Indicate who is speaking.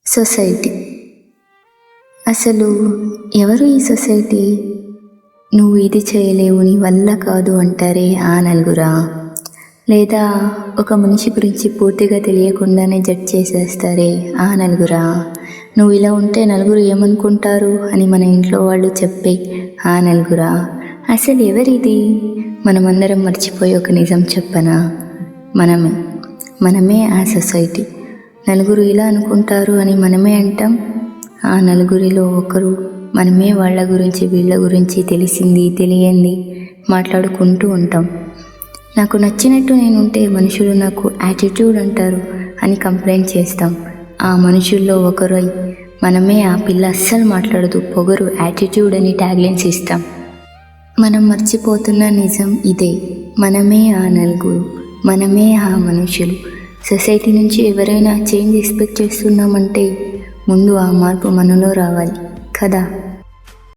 Speaker 1: Society. అసలు ఎవరు ఈ సొసైటీ? నువ్వు ఇది చేయలేవు, నీ వల్ల కాదు అంటారే ఆ నలుగురా? లేదా ఒక మనిషి గురించి పూర్తిగా తెలియకుండానే జడ్జ్ చేసేస్తారే ఆ నలుగురా? నువ్వు ఇలా ఉంటే నలుగురు ఏమనుకుంటారు అని మన ఇంట్లో వాళ్ళు చెప్పే ఆ నలుగురా? అసలు ఎవరిది? మనమందరం మర్చిపోయి ఒక నిజం చెప్పనా? మనమే ఆ సొసైటీ. నలుగురు ఇలా అనుకుంటారు అని మనమే అంటాం. ఆ నలుగురిలో ఒకరు మనమే. వాళ్ళ గురించి వీళ్ళ గురించి తెలిసింది తెలియంది మాట్లాడుకుంటూ ఉంటాం. నాకు నచ్చినట్టు నేనుంటే మనుషులు నాకు యాటిట్యూడ్ అంటారు అని కంప్లైంట్ చేస్తాం. ఆ మనుషుల్లో ఒకరు మనమే. ఆ పిల్ల అస్సలు మాట్లాడదు, పొగరు, యాటిట్యూడ్ అని ట్యాగ్లైన్స్ ఇస్తాం. మనం మర్చిపోతున్న నిజం ఇదే. మనమే ఆ నలుగురు, మనమే ఆ మనుషులు. సొసైటీ నుంచి ఎవరైనా చేంజ్ ఎక్స్పెక్ట్ చేస్తున్నామంటే ముందు ఆ మార్పు మనలో రావాలి కదా.